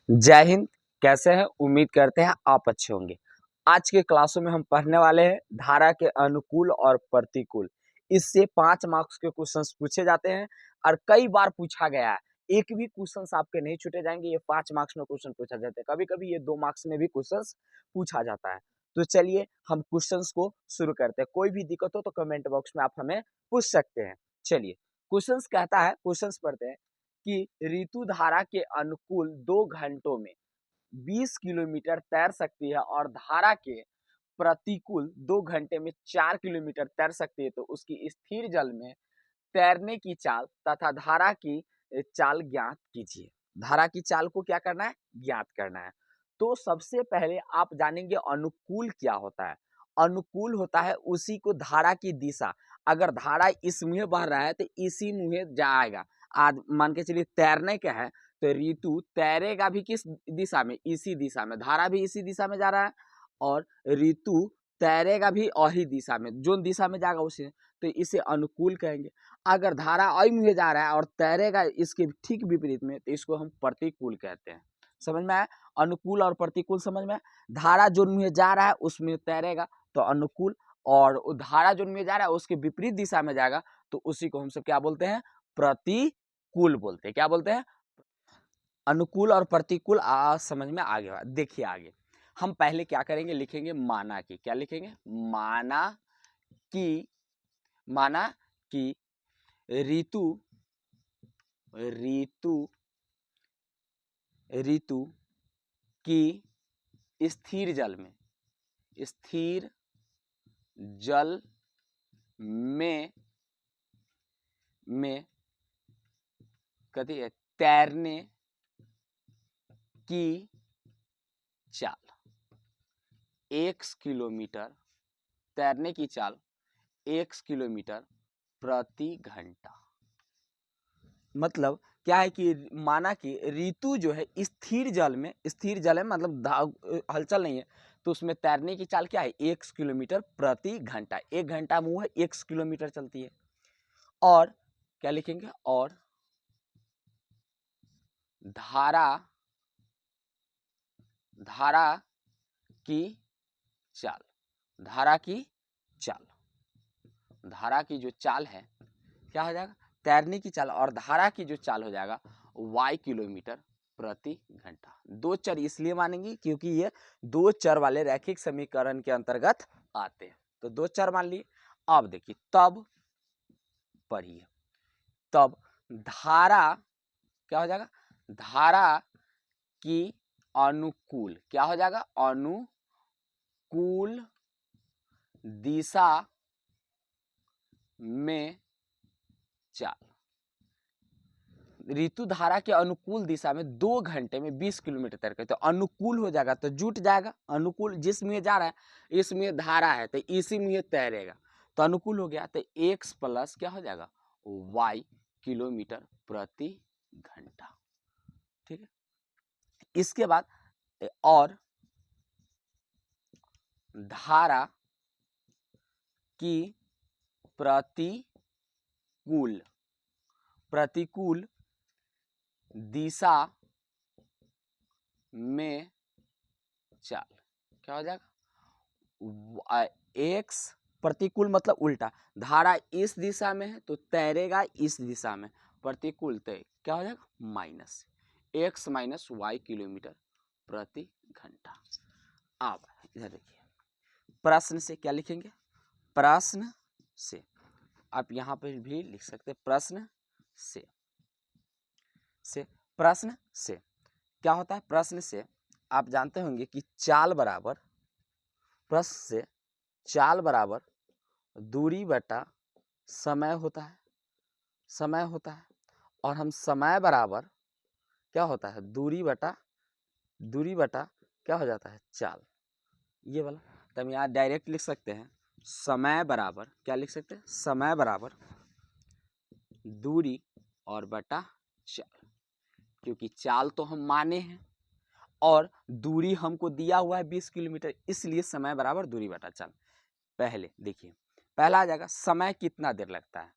जय हिंद। कैसे हैं? उम्मीद करते हैं आप अच्छे होंगे। आज के क्लासों में हम पढ़ने वाले हैं धारा के अनुकूल और प्रतिकूल। इससे 5 मार्क्स के क्वेश्चंस पूछे जाते हैं और कई बार पूछा गया है। एक भी क्वेश्चंस आपके नहीं छूटे जाएंगे। ये 5 मार्क्स में क्वेश्चन पूछा जाता है, कभी कभी ये 2 मार्क्स में भी क्वेश्चंस पूछा जाता है। तो चलिए हम क्वेश्चंस को शुरू करते हैं। कोई भी दिक्कत हो तो कमेंट बॉक्स में आप हमें पूछ सकते हैं। चलिए क्वेश्चंस कहता है, क्वेश्चंस पढ़ते हैं कि ऋतु धारा के अनुकूल 2 घंटों में 20 किलोमीटर तैर सकती है और धारा के प्रतिकूल 2 घंटे में 4 किलोमीटर तैर सकती है, तो उसकी स्थिर जल में तैरने की चाल तथा धारा की चाल ज्ञात कीजिए। धारा की चाल को क्या करना है? ज्ञात करना है। तो सबसे पहले आप जानेंगे अनुकूल क्या होता है। अनुकूल होता है उसी को धारा की दिशा, अगर धारा इस मुहे बह रहा है तो इसी मुहे जाएगा। आज मान के चलिए तैरने का है तो ऋतु तैरेगा भी किस दिशा में? इसी दिशा में। धारा भी इसी दिशा में जा रहा है और ऋतु तैरेगा भी वही दिशा में, जो दिशा में जाएगा उसी, तो इसे अनुकूल कहेंगे। अगर धारा अय मुहे जा रहा है और तैरेगा इसके ठीक विपरीत में, तो इसको हम प्रतिकूल कहते हैं। समझ में आया? अनुकूल और प्रतिकूल समझ में? धारा जो मुहे जा रहा है उसमें तैरेगा तो अनुकूल, और धारा जो मुहे जा रहा है उसके विपरीत दिशा में जाएगा तो उसी को हम सब क्या बोलते हैं? प्रतिकूल बोलते हैं। क्या बोलते हैं? अनुकूल और प्रतिकूल समझ में आ गया। देखिए आगे हम पहले क्या करेंगे, लिखेंगे माना कि। क्या लिखेंगे? माना कि ऋतु की स्थिर जल में कथी है? तैरने की चाल 1 किलोमीटर, तैरने की चाल 1 किलोमीटर प्रति घंटा। मतलब क्या है कि माना कि ऋतु जो है स्थिर जल में मतलब हलचल नहीं है, तो उसमें तैरने की चाल क्या है? 1 किलोमीटर प्रति घंटा। 1 घंटा मुंह है, 1 किलोमीटर चलती है। और क्या लिखेंगे? और धारा की चाल, धारा की जो चाल है क्या हो जाएगा? तैरने की चाल, और धारा की जो चाल हो जाएगा y किलोमीटर प्रति घंटा। 2 चर इसलिए मानेंगे क्योंकि ये 2 चर वाले रैखिक समीकरण के अंतर्गत आते हैं, तो 2 चर मान लिए। अब देखिए तब पढ़िए, तब धारा क्या हो जाएगा? धारा की अनुकूल क्या हो जाएगा? अनुकूल दिशा में चाल। ऋतु धारा के अनुकूल दिशा में 2 घंटे में 20 किलोमीटर तैर, तो अनुकूल हो जाएगा तो जुट जाएगा। अनुकूल जिस में जा रहा है इसमें धारा है तो इसी में तैरेगा, तो अनुकूल हो गया। तो x प्लस क्या हो जाएगा? y किलोमीटर प्रति घंटा। ठीक है। इसके बाद और धारा की प्रतिकूल दिशा में चाल क्या हो जाएगा? x प्रतिकूल मतलब उल्टा, धारा इस दिशा में है तो तैरेगा इस दिशा में, प्रतिकूल तो क्या हो जाएगा? Minus x minus y kilometre प्रति घंटा। अब इधर देखिए प्रश्न से क्या लिखेंगे? प्रश्न से आप यहाँ पर भी लिख सकते हैं प्रश्न से क्या होता है? प्रश्न से आप जानते होंगे कि चाल बराबर, प्रश्न से चाल बराबर दूरी बटा समय होता है, और हम समय बराबर क्या होता है? दूरी बटा क्या हो जाता है? चाल, ये वाला। तो हम यहाँ डायरेक्ट लिख सकते हैं समय बराबर, क्या लिख सकते हैं? समय बराबर दूरी और बटा चाल, क्योंकि चाल तो हम माने हैं और दूरी हमको दिया हुआ है 20 किलोमीटर, इसलिए समय बराबर दूरी बटा चाल। पहले देखिए, पहला आ जाएगा समय कितना देर लगता है,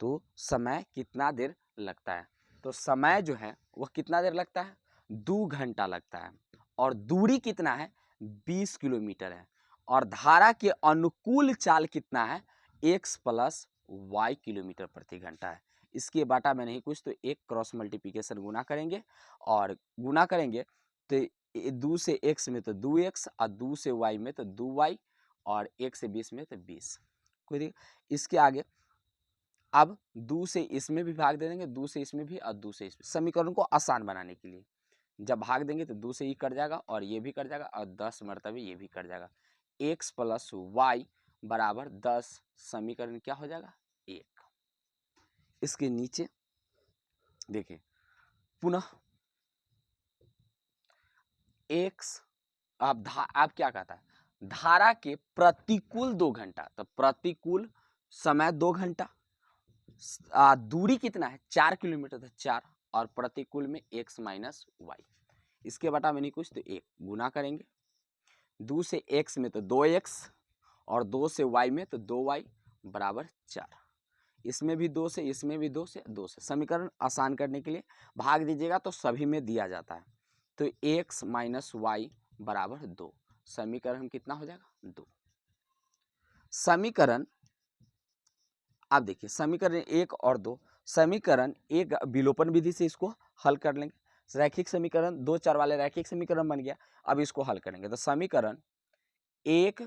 तो समय कितना देर लगता है, तो समय जो है वह कितना देर लगता है? 2 घंटा लगता है और दूरी कितना है 20 किलोमीटर है और धारा के अनुकूल चाल कितना है x प्लस वाई किलोमीटर प्रति घंटा है। इसके बाटा में नहीं कुछ तो एक क्रॉस मल्टीप्लिकेशन गुना करेंगे और गुना करेंगे तो 2 से x में तो 2x और 2 से y में तो 2y और 1 से 20 में तो 20। कोई दिक्कत? इसके आगे अब 2 से इसमें भी भाग दे देंगे, 2 से इसमें भी और 2 से इसमें, समीकरण को आसान बनाने के लिए जब भाग देंगे तो 2 से ही कट जाएगा और ये भी कट जाएगा और 10 मरतबे ये भी कट जाएगा। x प्लस वाई बराबर 10 समीकरण क्या हो जाएगा 1। इसके नीचे देखिए पुनः x आप क्या कहता है धारा के प्रतिकूल 2 घंटा, तो प्रतिकूल समय 2 घंटा, दूरी कितना है 4 किलोमीटर, तो 4 और प्रतिकूल में x माइनस वाई। इसके बटा में नहीं कुछ तो 1 गुना करेंगे, 2 से x में तो 2x और 2 से y में तो 2y बराबर 4। इसमें भी 2 से, इसमें भी 2 से, 2 से। समीकरण आसान करने के लिए भाग दीजिएगा तो सभी में दिया जाता है, तो x माइनस वाई बराबर 2। समीकरण कितना हो जाएगा 2। समीकरण आप देखिए समीकरण 1 और 2, समीकरण 1 विलोपन विधि से इसको हल कर लेंगे, रैखिक समीकरण 2 चर वाले रैखिक समीकरण बन गया। अब इसको हल करेंगे तो समीकरण 1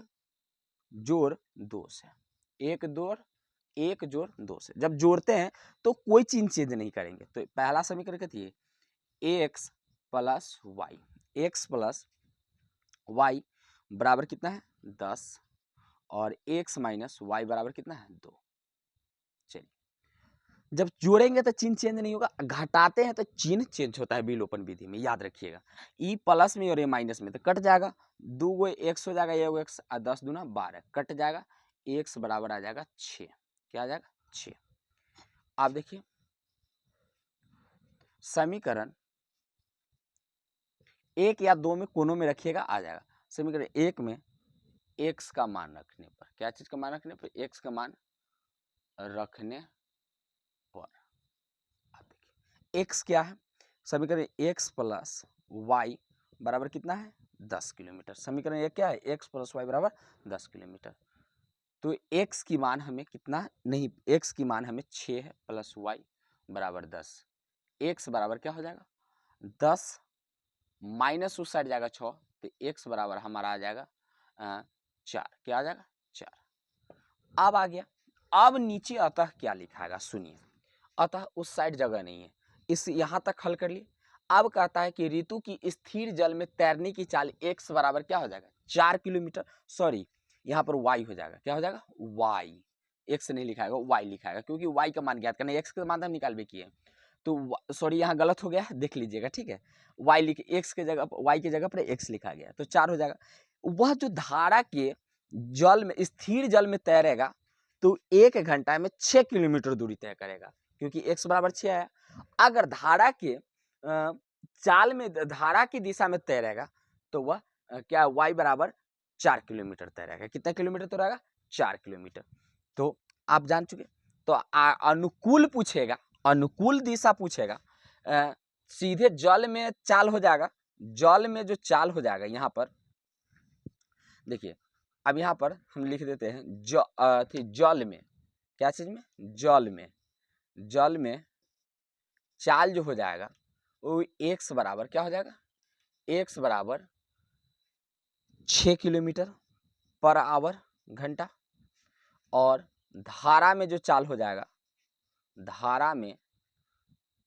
जोड़ 2 से, 1 जोड़ 2 से जब जोड़ते हैं तो कोई चीज चेंज नहीं करेंगे, तो पहला समीकरण कहती है X plus Y, X plus Y बराबर कितना है 10 और x माइनस वाई बराबर कितना है 2। चलिए जब जोड़ेंगे तो चिन्ह चेंज नहीं होगा, घटाते हैं तो चिन्ह चेंज होता है विलोपन विधि में, याद रखिएगा। ई प्लस में और ए माइनस में तो कट जाएगा, 2 x हो जाएगा, ये x 10 दूना 12 कट जाएगा, x बराबर आ जाएगा 6। क्या आ जाएगा 6। आप देखिए समीकरण 1 या 2 में कोनों में रखिएगा आ जाएगा। समीकरण 1 में x का मान रखने पर, क्या चीज का मान रखने पर, x का मान रखने पर आप देखिए x क्या है, समीकरण x प्लस वाई बराबर कितना है 10 किलोमीटर। समीकरण 1 क्या है x प्लस वाई बराबर 10 किलोमीटर। तो x की मान हमें कितना नहीं, x की मान हमें 6 है प्लस वाई बराबर 10। x बराबर क्या हो जाएगा 10 माइनस उस साइड जाएगा 6, तो x बराबर हमारा आ जाएगा 4। क्या आ जाएगा 4। अब आ गया, अब नीचे अतः क्या लिखा है सुनिए, अतः उस साइड जगह नहीं है, इस यहाँ तक हल कर लिए। अब कहता है कि ऋतु की स्थिर जल में तैरने की चाल x बराबर क्या हो जाएगा 4 किलोमीटर, सॉरी यहाँ पर y हो जाएगा, क्या हो जाएगा y, x नहीं लिखाएगा y लिखाएगा क्योंकि y का मान ज्ञात करना, x का मान हम निकाल किए तो सॉरी यहाँ गलत हो गया, देख लीजिएगा ठीक है। y लिख x के जगह y की जगह पर x लिखा गया तो 4 हो जाएगा। वह जो धारा के जल में स्थिर जल में तैरेगा तो 1 घंटा में 6 किलोमीटर दूरी तय करेगा क्योंकि x बराबर 6 है। अगर धारा के चाल में धारा की दिशा में तैरेगा तो वह क्या y बराबर 4 किलोमीटर तैरेगा। कितना किलोमीटर तैरेगा 4 किलोमीटर। तो आप जान चुके। तो अनुकूल पूछेगा, अनुकूल दिशा पूछेगा, सीधे जल में चाल हो जाएगा, जल में जो चाल हो जाएगा यहाँ पर देखिए, अब यहाँ पर हम लिख देते हैं जल में, क्या चीज में जल में, जल में चाल जो हो जाएगा वो x बराबर क्या हो जाएगा, x बराबर 6 किलोमीटर पर आवर घंटा, और धारा में जो चाल हो जाएगा, धारा में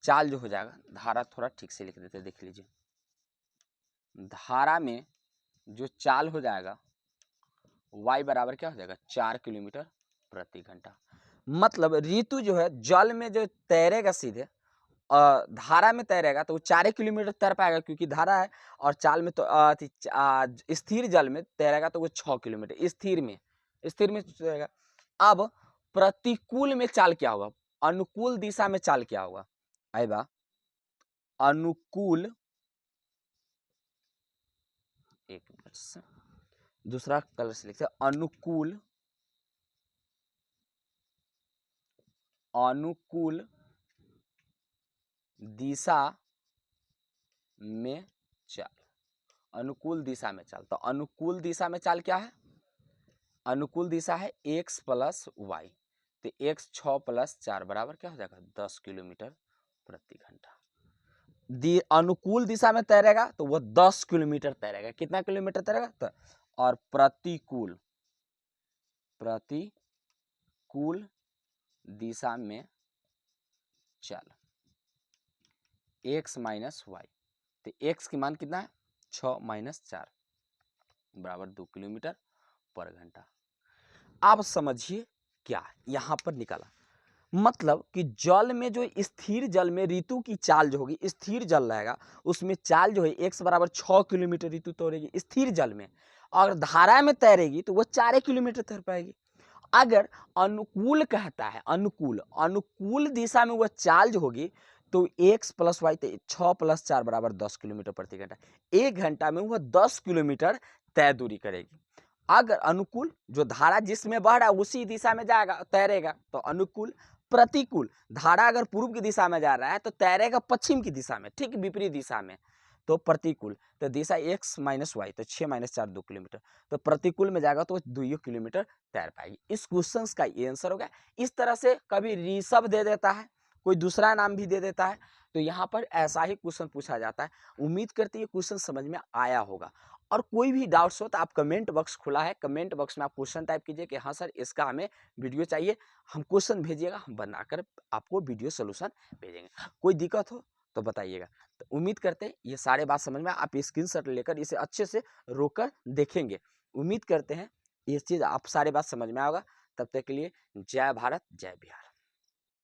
चाल जो हो जाएगा, धारा थोड़ा ठीक से लिख देते हैं देख लीजिए, धारा में जो चाल हो जाएगा y बराबर क्या हो जाएगा 4 किलोमीटर प्रति घंटा। मतलब ऋतु जो है जल में जो तैरेगा सीधे धारा में तैरेगा तो वो 4 किलोमीटर तैर पाएगा क्योंकि धारा है, और चाल में तो स्थिर जल में तैरेगा तो वो 6 किलोमीटर स्थिर में तैरेगा। अब प्रतिकूल में चाल क्या होगा, अनुकूल दिशा में चाल क्या होगा, आएगा अनुकूल, एक मिनट से दूसरा कलर से लिखते हैं, अनुकूल, अनुकूल दिशा में चाल, अनुकूल दिशा में चाल। तो अनुकूल दिशा में चाल क्या है? अनुकूल दिशा है x प्लस वाई, तो x 6 प्लस 4 बराबर क्या हो जाएगा? 10 किलोमीटर प्रति घंटा। अनुकूल दिशा में तैरेगा तो वो 10 किलोमीटर तैरेगा। कितना किलोमीटर तैरेगा? तो और प्रतिकूल दिशा में चल x माइनस वाई, तो x की मान कितना है? 6 माइनस 4 बराबर 2 किलोमीटर पर घंटा। आप समझिए क्या यहां पर निकाला, मतलब कि जल में जो स्थिर जल में ऋतु की चाल जो होगी, स्थिर जल रहेगा उसमें चाल जो है x बराबर 6 किलोमीटर ऋतु तैरेगी स्थिर जल में, और धारा में तैरेगी तो वो 4 किलोमीटर तैर पाएगी। अगर अनुकूल कहता है, अनुकूल दिशा में वह चाल जो होगी तो x प्लस वाई, 6 प्लस 4 बराबर 10 किलोमीटर प्रति घंटा। 1 घंटा में वह 10 किलोमीटर तय दूरी करेगी। अगर अनुकूल, जो धारा जिसमें बह रहा है उसी दिशा में जाएगा तैरेगा तो अनुकूल। प्रतिकूल, धारा अगर पूर्व की दिशा में जा रहा है तो तैरेगा पश्चिम की दिशा में, ठीक विपरीत दिशा में, तो प्रतिकूल। तो दिशा x माइनस वाई, तो 6 माइनस 4 2 किलोमीटर, तो प्रतिकूल में जाएगा तो 2 किलोमीटर तैर पाएगी। इस क्वेश्चन का ये आंसर हो गया। इस तरह से कभी ऋषभ दे देता है, कोई दूसरा नाम भी दे देता है, तो यहाँ पर ऐसा ही क्वेश्चन पूछा जाता है। उम्मीद करते हैं क्वेश्चन समझ में आया होगा। और कोई भी डाउट्स हो तो आप कमेंट बॉक्स खुला है, कमेंट बॉक्स में आप क्वेश्चन टाइप कीजिए कि हाँ सर इसका हमें वीडियो चाहिए, हम क्वेश्चन भेजिएगा, हम बनाकर आपको वीडियो सोल्यूशन भेजेंगे। कोई दिक्कत हो तो बताइएगा। तो उम्मीद करते हैं ये सारे बात समझ में, आप स्क्रीनशॉट लेकर इसे अच्छे से रोककर देखेंगे। उम्मीद करते हैं ये चीज़ आप सारे बात समझ में आएगा। तब तक के लिए जय भारत जय बिहार।